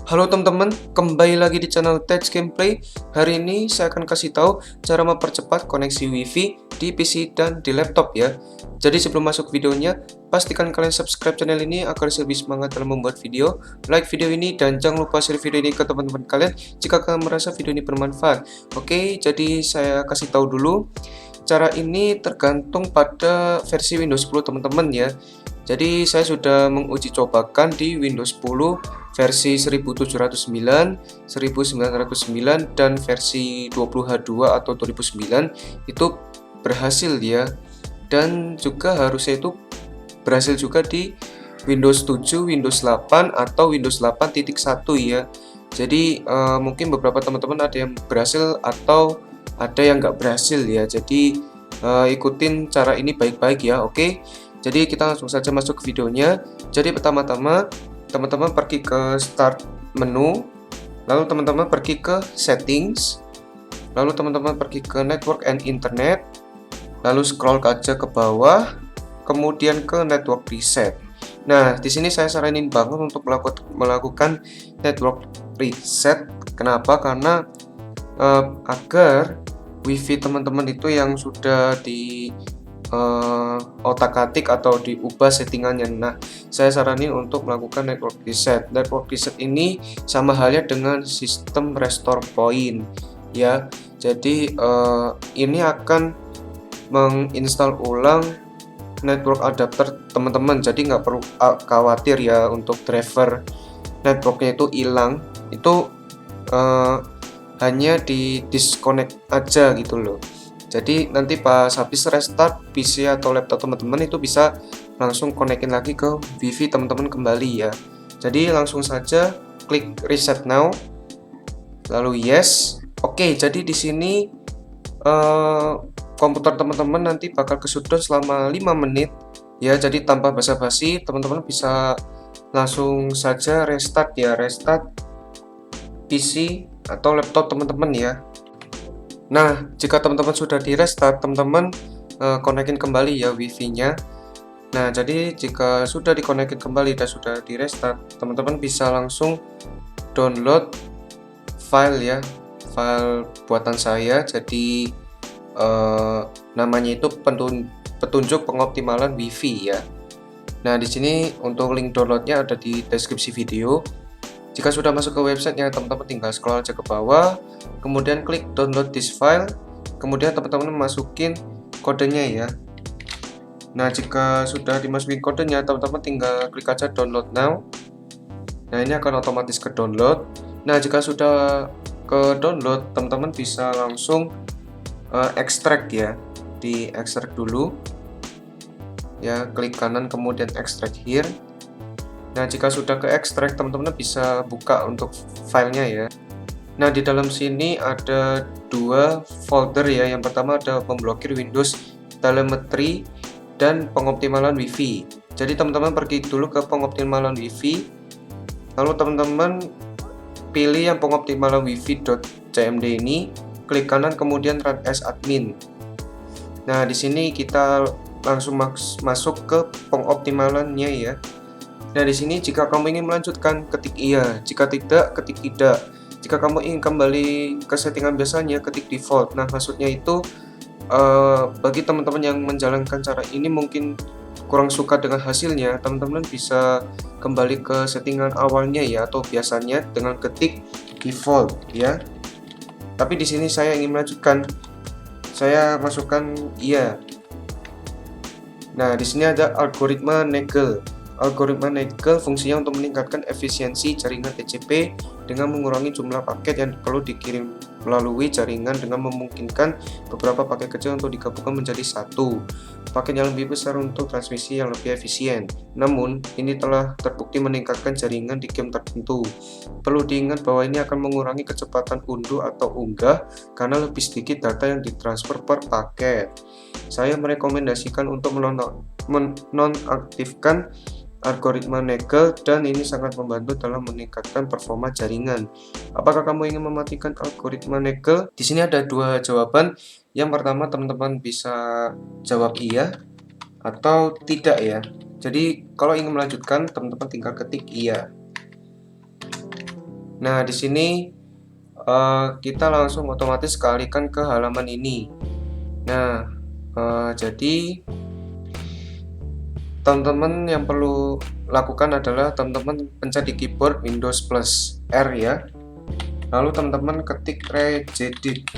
Halo teman-teman, kembali lagi di channel Tech Gameplay. Hari ini saya akan kasih tahu cara mempercepat koneksi WiFi di PC dan di laptop ya. Jadi sebelum masuk videonya, pastikan kalian subscribe channel ini agar lebih semangat dalam membuat video, like video ini, dan jangan lupa share video ini ke teman-teman kalian jika kalian merasa video ini bermanfaat. Oke, jadi saya kasih tahu dulu. Cara ini tergantung pada versi Windows 10 teman-teman ya. Jadi saya sudah menguji cobakan di Windows 10 versi 1709, 1909 dan versi 20H2 atau 2009 itu berhasil ya. Dan juga harusnya itu berhasil juga di Windows 7, Windows 8 atau Windows 8.1 ya. Jadi mungkin beberapa teman-teman ada yang berhasil atau ada yang nggak berhasil ya. Jadi ikutin cara ini baik-baik ya. Oke. Jadi kita langsung saja masuk ke videonya. Jadi pertama-tama teman-teman pergi ke start menu, lalu teman-teman pergi ke settings, lalu teman-teman pergi ke network and internet, lalu scroll aja ke bawah, kemudian ke network reset. Nah, di sini saya saranin banget untuk melakukan network reset. Kenapa? Karena agar WiFi teman-teman itu yang sudah di otak-atik atau diubah settingannya. Nah, saya saranin untuk melakukan network reset. Network reset ini sama halnya dengan sistem restore point ya. Jadi ini akan menginstal ulang network adapter teman-teman. Jadi nggak perlu khawatir ya untuk driver networknya itu hilang. Itu hanya di disconnect aja gitu loh. Jadi nanti pas habis restart PC atau laptop teman-teman itu bisa langsung konekin lagi ke WiFi teman-teman kembali ya. Jadi langsung saja klik reset now, lalu yes. Oke, jadi di sini komputer teman-teman nanti bakal kesedot selama 5 menit ya. Jadi tanpa basa-basi teman-teman bisa langsung saja restart ya, restart PC atau laptop teman-teman ya. Nah, jika teman-teman sudah di restart, teman-teman konekin kembali ya WiFi-nya. Nah, jadi jika sudah dikonekin kembali dan sudah di restart, teman-teman bisa langsung download file ya, file buatan saya. Jadi namanya itu petunjuk pengoptimalan WiFi ya. Nah, di sini untuk link downloadnya ada di deskripsi video. Jika sudah masuk ke websitenya, teman-teman tinggal scroll aja ke bawah, kemudian klik download this file, kemudian teman-teman masukin kodenya ya. Nah, jika sudah dimasukin kodenya, teman-teman tinggal klik aja download now. Nah, ini akan otomatis ke download. Nah, jika sudah ke download, teman-teman bisa langsung ekstrak ya. Di ekstrak dulu ya, klik kanan kemudian extract here. Nah, jika sudah ke ekstrak, teman-teman bisa buka untuk filenya ya. Nah, di dalam sini ada dua folder ya. Yang pertama ada pemblokir Windows Telemetry dan pengoptimalan WiFi. Jadi teman-teman pergi dulu ke pengoptimalan WiFi, lalu teman-teman pilih yang pengoptimalan wifi.cmd ini, klik kanan kemudian run as admin. Nah, di sini kita langsung masuk ke pengoptimalannya ya. Nah, di sini jika kamu ingin melanjutkan, ketik iya. Jika tidak, ketik tidak. Jika kamu ingin kembali ke settingan biasanya, ketik default. Nah, maksudnya itu bagi teman-teman yang menjalankan cara ini mungkin kurang suka dengan hasilnya, teman-teman bisa kembali ke settingan awalnya ya, atau biasanya dengan ketik default ya. Tapi di sini saya ingin melanjutkan. Saya masukkan iya. Nah, di sini ada algoritma Nagel. Algoritma Nagel fungsinya untuk meningkatkan efisiensi jaringan TCP dengan mengurangi jumlah paket yang perlu dikirim melalui jaringan dengan memungkinkan beberapa paket kecil untuk digabungkan menjadi satu paket yang lebih besar untuk transmisi yang lebih efisien. Namun, ini telah terbukti meningkatkan jaringan di game tertentu. Perlu diingat bahwa ini akan mengurangi kecepatan unduh atau unggah karena lebih sedikit data yang ditransfer per paket. Saya merekomendasikan untuk menonaktifkan algoritma Nagel dan ini sangat membantu dalam meningkatkan performa jaringan. Apakah kamu ingin mematikan algoritma Nagel? Di sini ada dua jawaban. Yang pertama, teman-teman bisa jawab iya atau tidak ya. Jadi kalau ingin melanjutkan, teman-teman tinggal ketik iya. Nah, di sini kita langsung otomatis kealihkan ke halaman ini. Nah, jadi teman-teman yang perlu lakukan adalah teman-teman pencet di keyboard Windows plus R ya. Lalu teman-teman ketik regedit.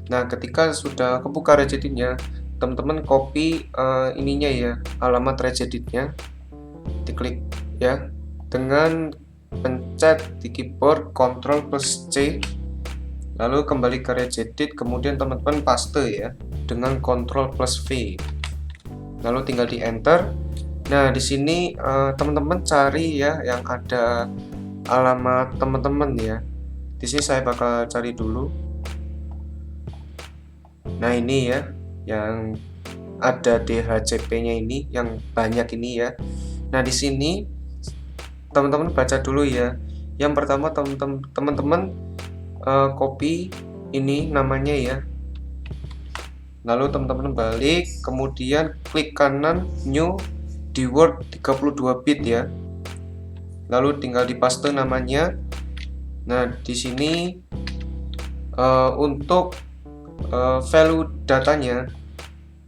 Nah, ketika sudah kebuka regeditnya, teman-teman copy ininya ya, alamat regeditnya, diklik ya, dengan pencet di keyboard Ctrl plus C, lalu kembali ke regedit, kemudian teman-teman paste ya, dengan Ctrl plus V, lalu tinggal di enter. Nah, di sini teman-teman cari ya yang ada alamat teman-teman ya. Di sini saya bakal cari dulu. Nah, ini ya yang ada DHCP-nya ini, yang banyak ini ya. Nah, di sini teman-teman baca dulu ya. Yang pertama teman-teman copy ini namanya ya. Lalu teman-teman balik, kemudian klik kanan new di Word 32 bit ya. Lalu tinggal dipaste namanya. Nah, di sini untuk value datanya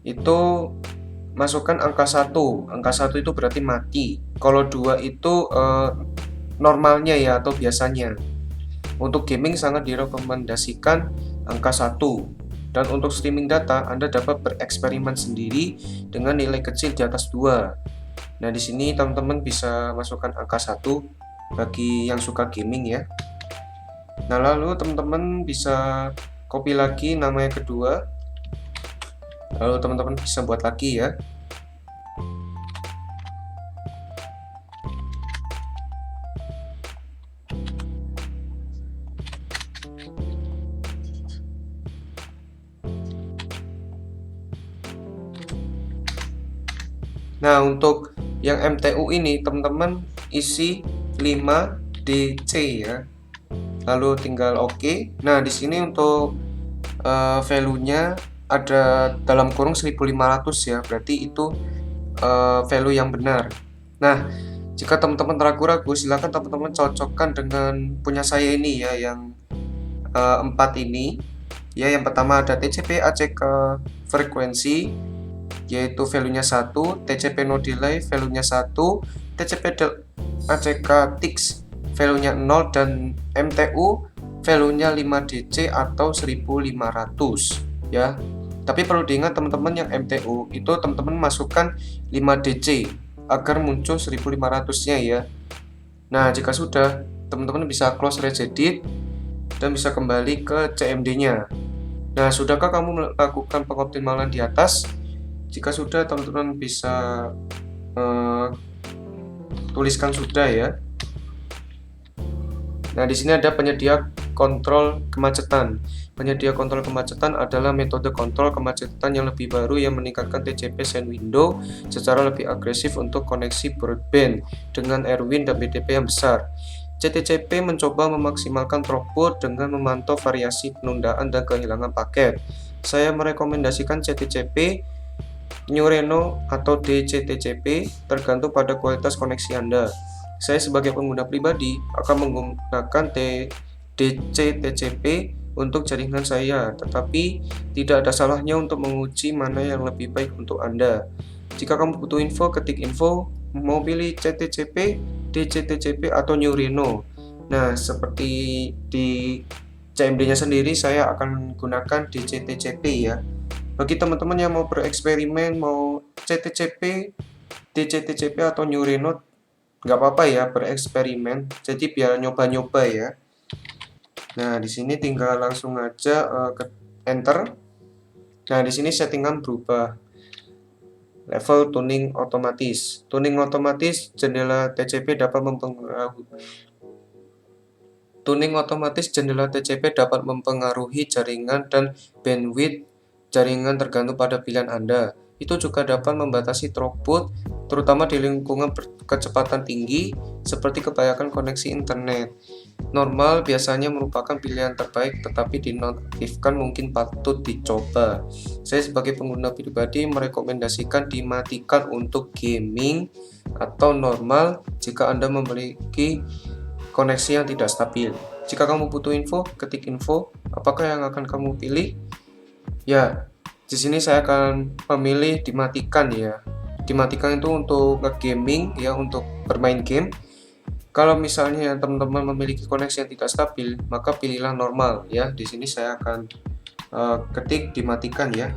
itu masukkan angka 1. Angka 1 itu berarti mati. Kalau 2 itu normalnya ya atau biasanya. Untuk gaming sangat direkomendasikan angka 1. Dan untuk streaming data, Anda dapat bereksperimen sendiri dengan nilai kecil di atas 2. Nah, di sini teman-teman bisa masukkan angka 1 bagi yang suka gaming ya. Nah, lalu teman-teman bisa copy lagi nama yang kedua. Lalu teman-teman bisa buat lagi ya. Nah, untuk yang MTU ini teman-teman isi 5DC ya. Lalu tinggal OK. Nah, di sini untuk value-nya ada dalam kurung 1500 ya. Berarti itu value yang benar. Nah, jika teman-teman ragu-ragu, silakan teman-teman cocokkan dengan punya saya ini ya, yang 4 ini. Ya, yang pertama ada TCP ACK frekuensi, yaitu value-nya 1, TCP no delay value-nya 1, TCP ACK TIX value-nya 0, dan MTU value-nya 5DC atau 1500 ya. Tapi perlu diingat teman-teman, yang MTU itu teman-teman masukkan 5DC agar muncul 1500-nya ya. Nah, jika sudah, teman-teman bisa close regedit dan bisa kembali ke CMD-nya. Nah, sudahkah kamu melakukan pengoptimalan di atas? Jika sudah, teman-teman bisa tuliskan sudah ya. Nah, di sini ada penyedia kontrol kemacetan. Penyedia kontrol kemacetan adalah metode kontrol kemacetan yang lebih baru yang meningkatkan TCP send window secara lebih agresif untuk koneksi broadband dengan Erwin dan BTP yang besar. CTCP mencoba memaksimalkan throughput dengan memantau variasi penundaan dan kehilangan paket. Saya merekomendasikan CTCP, NuReno, atau DCTCP tergantung pada kualitas koneksi Anda. Saya sebagai pengguna pribadi akan menggunakan DCTCP untuk jaringan saya, tetapi tidak ada salahnya untuk menguji mana yang lebih baik untuk Anda. Jika kamu butuh info, ketik info, mau pilih CTCP, DCTCP, atau NuReno. Nah, seperti di CMD-nya sendiri, saya akan gunakan DCTCP ya. Bagi teman-teman yang mau bereksperimen, mau CTCP, DCTCP, atau NuReno, nggak apa-apa ya bereksperimen. Jadi biar nyoba-nyoba ya. Nah, di sini tinggal langsung aja ke enter. Nah, di sini settingan berubah. Level tuning otomatis. Tuning otomatis jendela TCP dapat mempengaruhi. Tuning otomatis jendela TCP dapat mempengaruhi jaringan dan bandwidth jaringan tergantung pada pilihan Anda. Itu juga dapat membatasi throughput, terutama di lingkungan kecepatan tinggi seperti kebanyakan koneksi internet. Normal biasanya merupakan pilihan terbaik, tetapi dinonaktifkan mungkin patut dicoba. Saya sebagai pengguna pribadi merekomendasikan dimatikan untuk gaming atau normal jika Anda memiliki koneksi yang tidak stabil. Jika kamu butuh info, ketik info. Apakah yang akan kamu pilih? Ya, di sini saya akan memilih dimatikan ya. Dimatikan itu untuk nge-gaming ya, untuk bermain game. Kalau misalnya teman-teman memiliki koneksi yang tidak stabil, maka pilihlah normal ya. Di sini saya akan ketik dimatikan ya.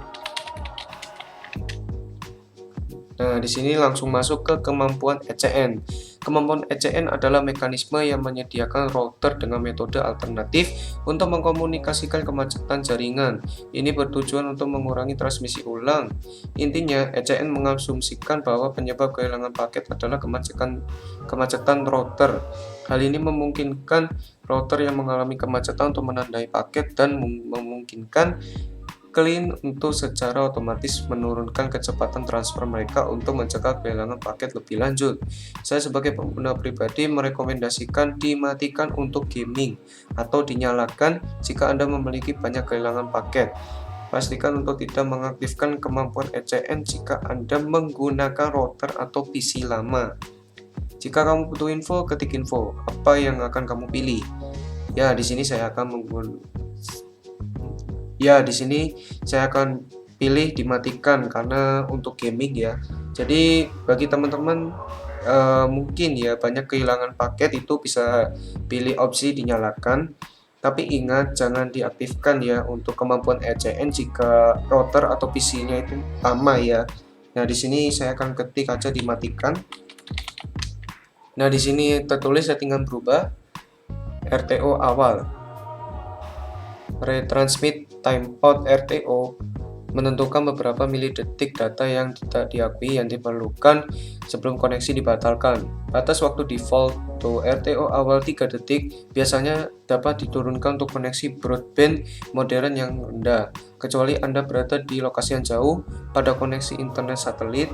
Nah, di sini langsung masuk ke kemampuan ECN. Kemampuan ECN adalah mekanisme yang menyediakan router dengan metode alternatif untuk mengkomunikasikan kemacetan jaringan. Ini bertujuan untuk mengurangi transmisi ulang. Intinya, ECN mengasumsikan bahwa penyebab kehilangan paket adalah kemacetan router. Hal ini memungkinkan router yang mengalami kemacetan untuk menandai paket dan memungkinkan klien untuk secara otomatis menurunkan kecepatan transfer mereka untuk mencegah kehilangan paket lebih lanjut. Saya sebagai pengguna pribadi merekomendasikan dimatikan untuk gaming atau dinyalakan jika Anda memiliki banyak kehilangan paket. Pastikan untuk tidak mengaktifkan kemampuan ECN jika Anda menggunakan router atau PC lama. Jika kamu butuh info, ketik info. Apa yang akan kamu pilih? Ya, di sini saya akan pilih dimatikan karena untuk gaming ya. Jadi bagi teman-teman mungkin ya banyak kehilangan paket, itu bisa pilih opsi dinyalakan. Tapi ingat jangan diaktifkan ya untuk kemampuan ECN jika router atau PC-nya itu lama ya. Nah, di sini saya akan ketik aja dimatikan. Nah, di sini tertulis settingan berubah. RTO awal. Retransmit timeout RTO menentukan beberapa milidetik data yang tidak diakui yang diperlukan sebelum koneksi dibatalkan. Batas waktu default to RTO awal 3 detik biasanya dapat diturunkan untuk koneksi broadband modern yang rendah, kecuali Anda berada di lokasi yang jauh pada koneksi internet satelit.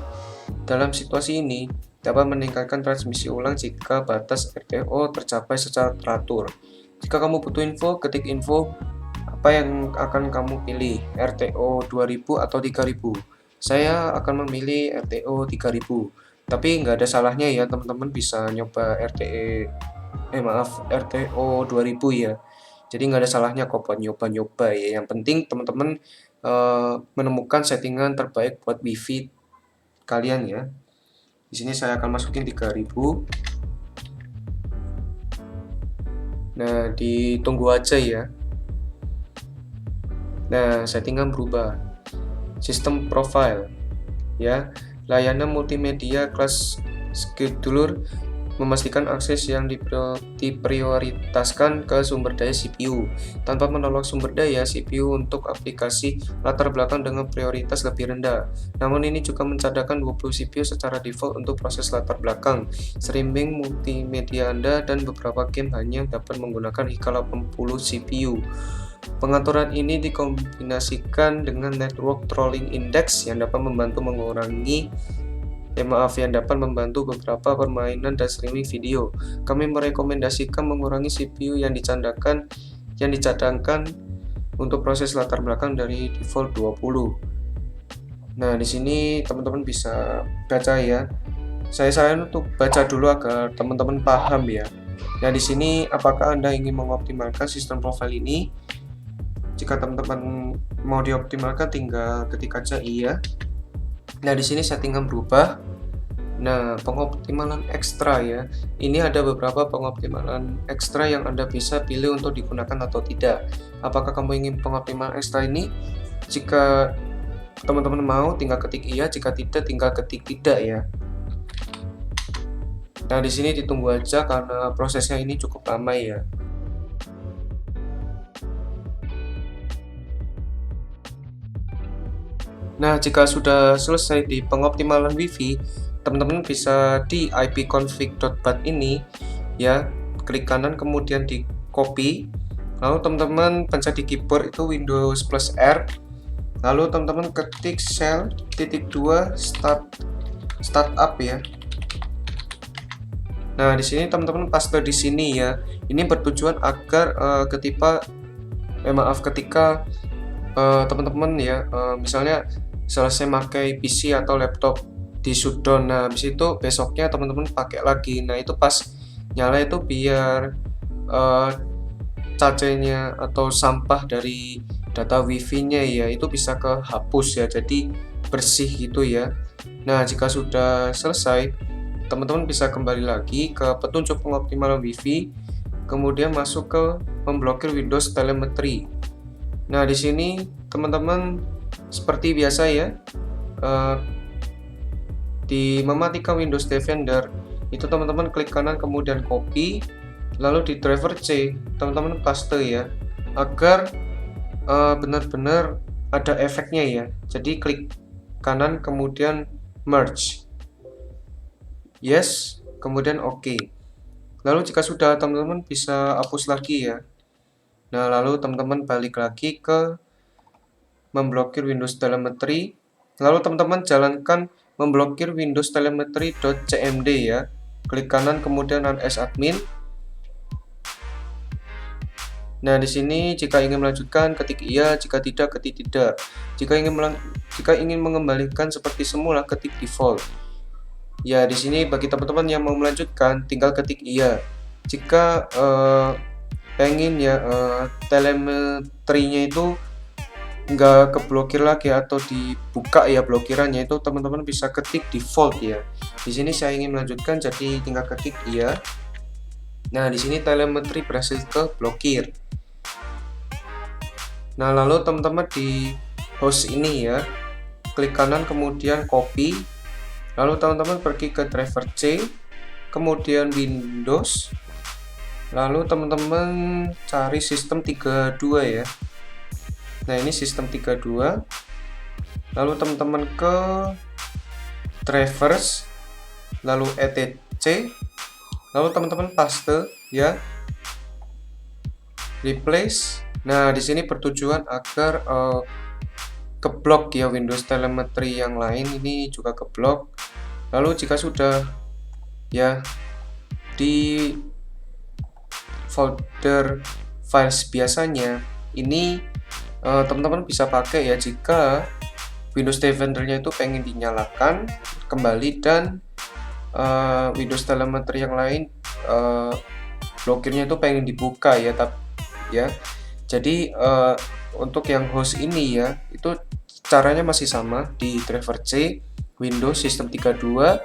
Dalam situasi ini, dapat meningkatkan transmisi ulang jika batas RTO tercapai secara teratur. Jika kamu butuh info, ketik info. Apa yang akan kamu pilih, RTO 2000 atau 3000? Saya akan memilih RTO 3000. Tapi nggak ada salahnya ya, teman-teman bisa nyoba RTO 2000 ya. Jadi nggak ada salahnya kok buat nyoba-nyoba ya. Yang penting teman-teman menemukan settingan terbaik buat WiFi kalian ya. Di sini saya akan masukin 3000. Nah, ditunggu aja ya. Nah, settingan berubah. Sistem profile ya. Layanan multimedia kelas scheduler memastikan akses yang diprioritaskan ke sumber daya CPU tanpa menolak sumber daya CPU untuk aplikasi latar belakang dengan prioritas lebih rendah. Namun ini juga mencadangkan 20 CPU secara default untuk proses latar belakang, streaming multimedia Anda, dan beberapa game hanya dapat menggunakan hingga 80 CPU. Pengaturan ini dikombinasikan dengan network throttling index yang dapat membantu beberapa permainan dan streaming video. Kami merekomendasikan mengurangi CPU yang dicadangkan untuk proses latar belakang dari default 20. Nah, di sini teman-teman bisa baca ya. Saya saran untuk baca dulu agar teman-teman paham ya. Nah, di sini apakah Anda ingin mengoptimalkan sistem profile ini? Jika teman-teman mau dioptimalkan, tinggal ketik aja iya. Nah, di sini settingan berubah. Nah, pengoptimalan ekstra ya. Ini ada beberapa pengoptimalan ekstra yang Anda bisa pilih untuk digunakan atau tidak. Apakah kamu ingin pengoptimalan ekstra ini? Jika teman-teman mau, tinggal ketik iya. Jika tidak, tinggal ketik tidak ya. Nah, di sini ditunggu aja karena prosesnya ini cukup lama ya. Nah, jika sudah selesai di pengoptimalan WiFi, teman-teman bisa di ipconfig.bat ini ya, klik kanan kemudian di copy, lalu teman-teman pencet di keyboard itu Windows plus R, lalu teman-teman ketik shell.2 startup ya. Nah, di sini teman-teman paste di sini ya. Ini bertujuan agar ketika teman-teman ya misalnya selesai pakai PC atau laptop di shutdown, nah habis itu besoknya teman-teman pakai lagi. Nah, itu pas nyala itu biar cacenya atau sampah dari data wifi-nya ya itu bisa kehapus ya, jadi bersih gitu ya. Nah, jika sudah selesai, teman-teman bisa kembali lagi ke petunjuk pengoptimalan wifi, kemudian masuk ke memblokir Windows Telemetry. Nah, di sini teman-teman seperti biasa ya, di mematikan Windows Defender itu teman-teman klik kanan kemudian copy, lalu di driver C teman-teman paste ya, agar benar-benar ada efeknya ya. Jadi klik kanan kemudian merge, yes, kemudian OK. Lalu jika sudah, teman-teman bisa hapus lagi ya. Nah, lalu teman-teman balik lagi ke memblokir Windows Telemetry, lalu teman-teman jalankan memblokir Windows Telemetry.cmd ya. Klik kanan kemudian run as admin. Nah, di sini jika ingin melanjutkan ketik iya, jika tidak ketik tidak. Jika ingin mengembalikan seperti semula ketik default. Ya, di sini bagi teman-teman yang mau melanjutkan tinggal ketik iya. Jika pengen ya telemetrinya itu nggak keblokir lagi atau dibuka ya blokirannya, itu teman-teman bisa ketik default ya. Di sini saya ingin melanjutkan jadi tinggal ketik iya. Nah, di sini telemetri berhasil keblokir. Nah, lalu teman-teman di host ini ya, klik kanan kemudian copy, lalu teman-teman pergi ke driver C, kemudian Windows, lalu teman-teman cari sistem 32 ya. Nah, ini sistem 32, lalu teman-teman ke drivers, lalu etc, lalu teman-teman paste ya, replace. Nah, di sini bertujuan agar keblok ya Windows Telemetry yang lain ini juga keblok. Lalu jika sudah ya, di folder files biasanya ini teman-teman bisa pakai ya jika Windows Defender-nya itu pengen dinyalakan kembali dan Windows Telemetry yang lain blokirnya itu pengen dibuka ya, ya. Jadi untuk yang host ini ya, itu caranya masih sama di driver C, Windows System 32,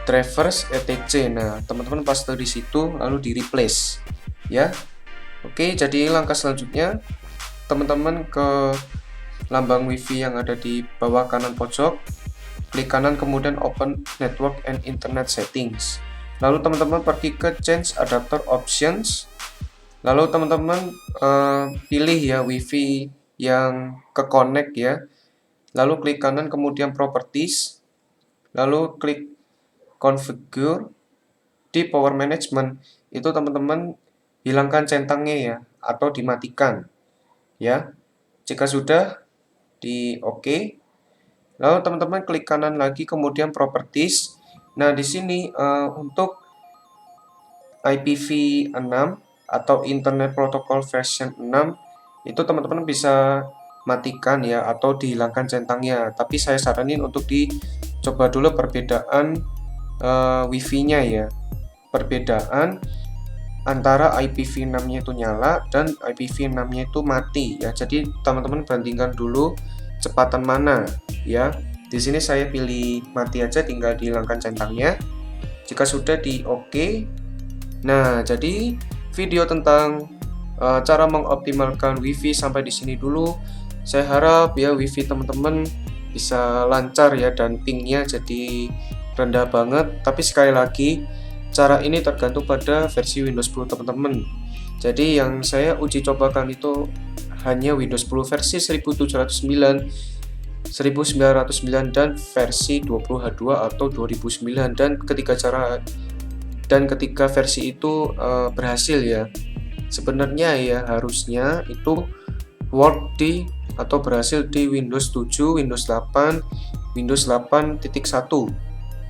drivers etc. Nah, teman-teman paste di situ lalu di replace ya. Oke, jadi langkah selanjutnya teman-teman ke lambang wifi yang ada di bawah kanan pojok, klik kanan kemudian open network and internet settings, lalu teman-teman pergi ke change adapter options, lalu teman-teman pilih ya wifi yang ke connect ya, lalu klik kanan kemudian properties, lalu klik configure. Di power management itu teman-teman hilangkan centangnya ya atau dimatikan ya. Jika sudah, di OK, lalu teman-teman klik kanan lagi kemudian properties. Nah, di sini untuk IPv6 atau Internet Protocol version 6 itu teman-teman bisa matikan ya atau dihilangkan centangnya, tapi saya saranin untuk dicoba dulu perbedaan wifi-nya ya, perbedaan antara IPv6-nya itu nyala dan IPv6-nya itu mati ya. Jadi teman-teman bandingkan dulu kecepatan mana ya. Di sini saya pilih mati aja, tinggal dihilangkan centangnya. Jika sudah, di OK. Nah, jadi video tentang cara mengoptimalkan wifi sampai di sini dulu. Saya harap ya wifi teman-teman bisa lancar ya dan pingnya jadi rendah banget. Tapi sekali lagi, cara ini tergantung pada versi Windows 10 teman-teman. Jadi yang saya uji cobakan itu hanya Windows 10 versi 1709, 1909 dan versi 20H2 atau 2009, dan ketika versi itu berhasil ya, sebenarnya ya harusnya itu work di atau berhasil di Windows 7, Windows 8, Windows 8.1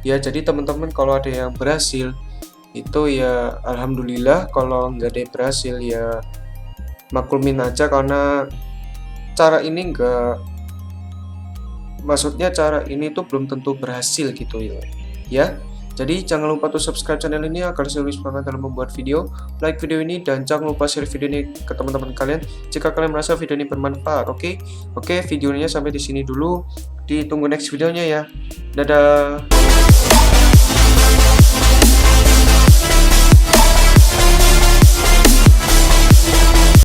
ya. Jadi teman-teman kalau ada yang berhasil itu ya alhamdulillah, kalau nggak ada yang berhasil ya maklumin aja, karena cara ini maksudnya cara ini tuh belum tentu berhasil gitu ya. Jadi jangan lupa untuk subscribe channel ini agar selalu semangat dalam membuat video, like video ini, dan jangan lupa share video ini ke teman-teman kalian jika kalian merasa video ini bermanfaat. Oke, videonya sampai di sini dulu. Ditunggu next videonya ya. Dadah.